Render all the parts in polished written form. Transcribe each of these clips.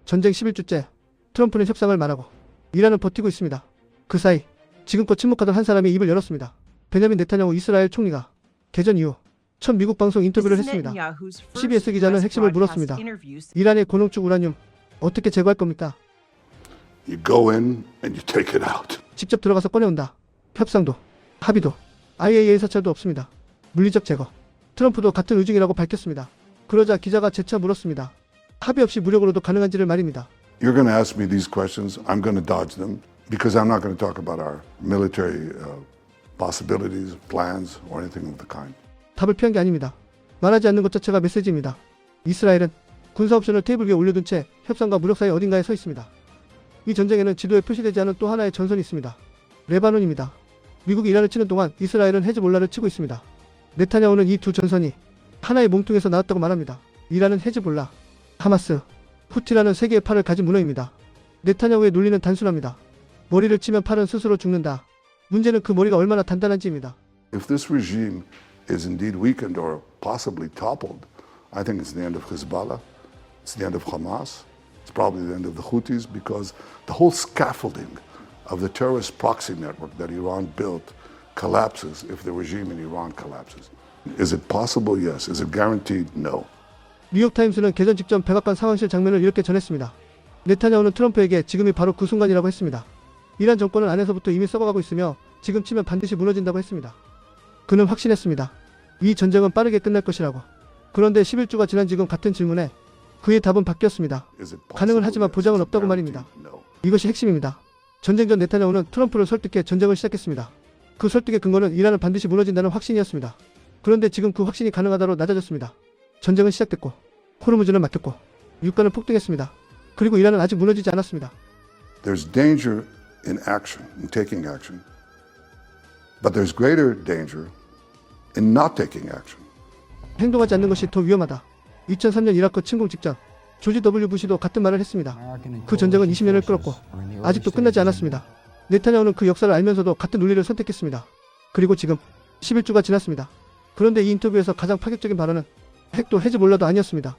전쟁 11주째 트럼프는 협상을 말하고 이란은 버티고 있습니다. 그 사이 지금껏 침묵하던 한 사람이 입을 열었습니다. 베냐민 네타냐후 이스라엘 총리가 개전 이후 첫 미국 방송 인터뷰를 했습니다. CBS 기자는 핵심을 물었습니다. 이란의 고농축 우라늄 어떻게 제거할 겁니까? You go in and you take it out. 직접 들어가서 꺼내온다. 협상도 합의도 IAEA 사찰도 없습니다. 물리적 제거. 트럼프도 같은 의중이라고 밝혔습니다. 그러자 기자가 재차 물었습니다. 합의 없이 무력으로도 가능한지를 말입니다. You're going to ask me these questions. I'm going to dodge them because I'm not going to talk about our military possibilities, plans, or anything of the kind. 답을 피한 게 아닙니다. 말하지 않는 것 자체가 메시지입니다. 이스라엘은 군사 옵션을 테이블 위에 올려둔 채 협상과 무력 사이 어딘가에 서 있습니다. 이 전쟁에는 지도에 표시되지 않은 또 하나의 전선이 있습니다. 레바논입니다. 미국이 이란을 치는 동안 이스라엘은 헤즈볼라를 치고 있습니다. 네타냐후는 이 두 전선이 하나의 몸통에서 나왔다고 말합니다. 이란은 헤즈볼라, 하마스, 후티라는 세 개의 팔을 가진 문어입니다. 네타냐후의 논리는 단순합니다. 머리를 치면 팔은 스스로 죽는다. 문제는 그 머리가 얼마나 단단한지입니다. If this regime is indeed weakened or possibly toppled, I think it's the end of Hezbollah, it's the end of Hamas, it's probably the end of the Houthis because the whole scaffolding of the terrorist proxy network that Iran built collapses if the regime in Iran collapses. Is it possible? Yes. Is it guaranteed? No. 뉴욕타임스는 개전 직전 백악관 상황실 장면을 이렇게 전했습니다. 네타냐후는 트럼프에게 지금이 바로 그 순간이라고 했습니다. 이란 정권은 안에서부터 이미 썩어가고 있으며 지금 치면 반드시 무너진다고 했습니다. 그는 확신했습니다. 이 전쟁은 빠르게 끝날 것이라고. 그런데 11주가 지난 지금 같은 질문에 그의 답은 바뀌었습니다. 가능은 하지만 보장은 없다고 말입니다. 이것이 핵심입니다. 전쟁 전 네타냐후는 트럼프를 설득해 전쟁을 시작했습니다. 그 설득의 근거는 이란은 반드시 무너진다는 확신이었습니다. 그런데 지금 그 확신이 가능하다로 낮아졌습니다. 전쟁은 시작됐고 호르무즈는 막혔고 유가는 폭등했습니다. 그리고 이란은 아직 무너지지 않았습니다. There's danger in action, in taking action. But there's greater danger in not taking action. 행동하지 않는 것이 더 위험하다. 2003년 이라크 침공 직전 조지 W 부시도 같은 말을 했습니다. 그 전쟁은 20년을 끌었고 아직도 끝나지 않았습니다. 네타냐후는 그 역사를 알면서도 같은 논리를 선택했습니다. 그리고 지금 11주가 지났습니다. 그런데 이 인터뷰에서 가장 파격적인 발언은 핵도 헤즈볼라도 아니었습니다.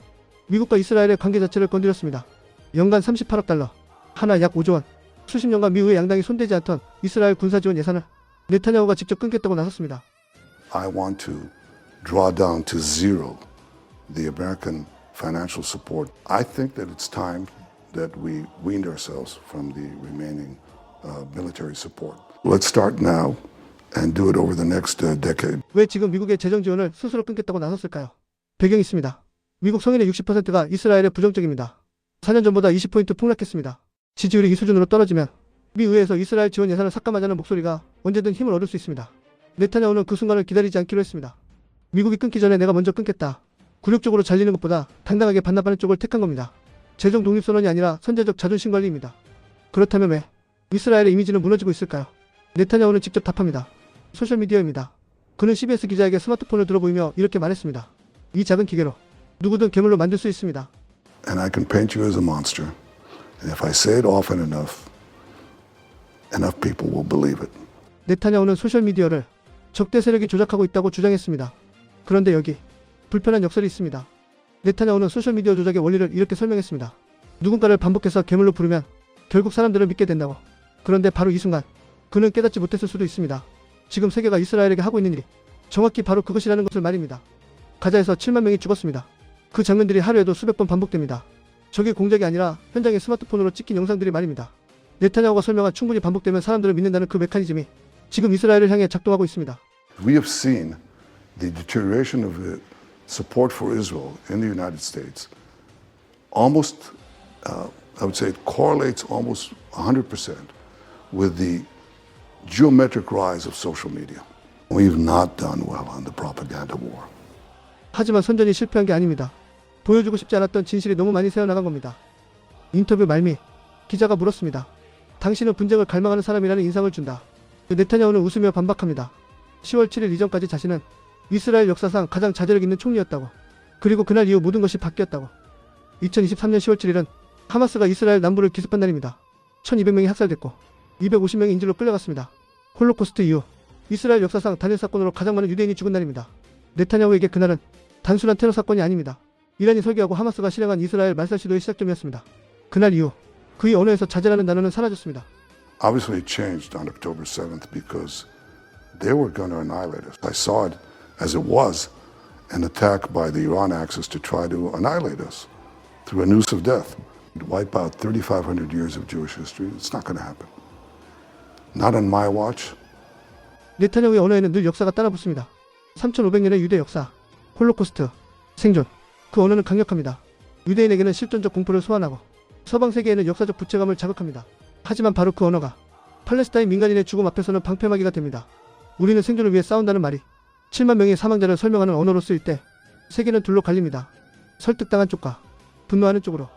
미국과 이스라엘의 관계 자체를 건드렸습니다. 연간 38억 달러, 하나 약 5조 원, 수십 년간 미국의 양당이 손대지 않던 이스라엘 군사지원 예산을 네타냐후가 직접 끊겠다고 나섰습니다. I want to draw down to zero the American financial support. I think that it's time that we weaned ourselves from the remaining military support. Let's start now and do it over the next decade. 왜 지금 미국의 재정 지원을 스스로 끊겠다고 나섰을까요? 배경이 있습니다. 미국 성인의 60%가 이스라엘에 부정적입니다. 4년 전보다 20포인트 폭락했습니다. 지지율이 이 수준으로 떨어지면 미 의회에서 이스라엘 지원 예산을 삭감하자는 목소리가 언제든 힘을 얻을 수 있습니다. 네타냐후는 그 순간을 기다리지 않기로 했습니다. 미국이 끊기 전에 내가 먼저 끊겠다. 굴욕적으로 잘리는 것보다 당당하게 반납하는 쪽을 택한 겁니다. 재정 독립선언이 아니라 선제적 자존심 관리입니다. 그렇다면 왜 이스라엘의 이미지는 무너지고 있을까요? 네타냐후는 직접 답합니다. 소셜미디어입니다. 그는 CBS 기자에게 스마트폰을 들어보이며 이렇게 말했습니다. 이 작은 기계로 누구든 괴물로 만들 수 있습니다. And I can paint you as a monster. And if I say it often enough, enough people will believe it. 네타냐후는 소셜미디어를 적대 세력이 조작하고 있다고 주장했습니다. 그런데 여기 불편한 역설이 있습니다. 네타냐후는 소셜미디어 조작의 원리를 이렇게 설명했습니다. 누군가를 반복해서 괴물로 부르면 결국 사람들을 믿게 된다고. 그런데 바로 이 순간 그는 깨닫지 못했을 수도 있습니다. 지금 세계가 이스라엘에게 하고 있는 일이 정확히 바로 그것이라는 것을 말입니다. 가자에서 7만 명이 죽었습니다. 그 장면들이 하루에도 수백 번 반복됩니다. 저게 공작이 아니라 현장의 스마트폰으로 찍힌 영상들이 말입니다. 네타냐후가 설명한 충분히 반복되면 사람들을 믿는다는 그 메커니즘이 지금 이스라엘을 향해 작동하고 있습니다. We have seen the deterioration of the support for Israel in the United States. Almost, I would say it correlates almost 100% with the geometric rise of social media. We've not done well on the propaganda war. 하지만 선전이 실패한 게 아닙니다. 보여주고 싶지 않았던 진실이 너무 많이 새어나간 겁니다. 인터뷰 말미 기자가 물었습니다. 당신은 분쟁을 갈망하는 사람이라는 인상을 준다. 네타냐후는 웃으며 반박합니다. 10월 7일 이전까지 자신은 이스라엘 역사상 가장 자제력 있는 총리였다고. 그리고 그날 이후 모든 것이 바뀌었다고. 2023년 10월 7일은 하마스가 이스라엘 남부를 기습한 날입니다. 1200명이 학살됐고 250명이 인질로 끌려갔습니다. 홀로코스트 이후 이스라엘 역사상 단일 사건으로 가장 많은 유대인이 죽은 날입니다. 네타냐후에게 그날은 단순한 테러 사건이 아닙니다. 이란이 설계하고 하마스가 실행한 이스라엘 말살 시도의 시작점이었습니다. 그날 이후 그의 언어에서 자제라는 단어는 사라졌습니다. Obviously, it changed on October 7th because they were going to annihilate us. I saw it as it was an attack by the Iran Axis to try to annihilate us through a noose of death. Wipe out 3,500 years of Jewish history. It's not going to happen. Not on my watch. 네타냐후의 언어에는 늘 역사가 따라붙습니다. 3500년의 유대 역사, 홀로코스트, 생존. 그 언어는 강력합니다. 유대인에게는 실존적 공포를 소환하고 서방 세계에는 역사적 부채감을 자극합니다. 하지만 바로 그 언어가 팔레스타인 민간인의 죽음 앞에서는 방패막이가 됩니다. 우리는 생존을 위해 싸운다는 말이 7만 명의 사망자를 설명하는 언어로 쓰일 때 세계는 둘로 갈립니다. 설득당한 쪽과 분노하는 쪽으로.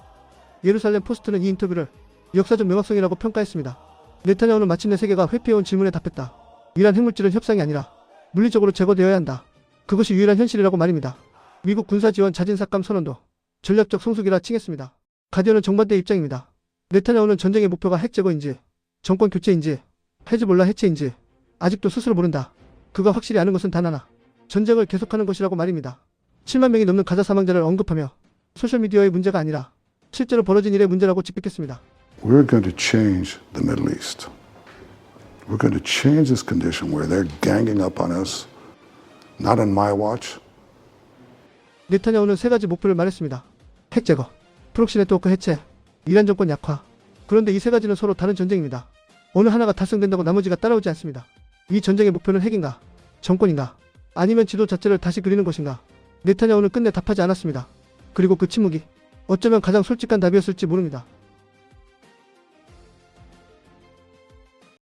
예루살렘 포스트는 이 인터뷰를 역사적 명확성이라고 평가했습니다. 네타냐후는 마침내 세계가 회피해온 질문에 답했다. 이란 핵물질은 협상이 아니라 물리적으로 제거되어야 한다. 그것이 유일한 현실이라고 말입니다. 미국 군사 지원 자진 삭감 선언도 전략적 성숙이라 칭했습니다. 가디언은 정반대의 입장입니다. 네타냐후는 전쟁의 목표가 핵 제거인지 정권 교체인지 헤즈볼라 해체인지 아직도 스스로 모른다. 그가 확실히 아는 것은 단 하나. 전쟁을 계속하는 것이라고 말입니다. 7만 명이 넘는 가자 사망자를 언급하며 소셜미디어의 문제가 아니라 실제로 벌어진 일의 문제라고 직백했습니다. We're going to change the Middle East. We're going to change this condition where they're ganging up on us. Not on my watch. 네타냐후는 세 가지 목표를 말했습니다. 핵 제거, 프록시 네트워크 해체, 이란 정권 약화. 그런데 이 세 가지는 서로 다른 전쟁입니다. 어느 하나가 달성된다고 나머지가 따라오지 않습니다. 이 전쟁의 목표는 핵인가? 정권인가? 아니면 지도 자체를 다시 그리는 것인가? 네타냐후는 끝내 답하지 않았습니다. 그리고 그 침묵이 어쩌면 가장 솔직한 답이었을지 모릅니다.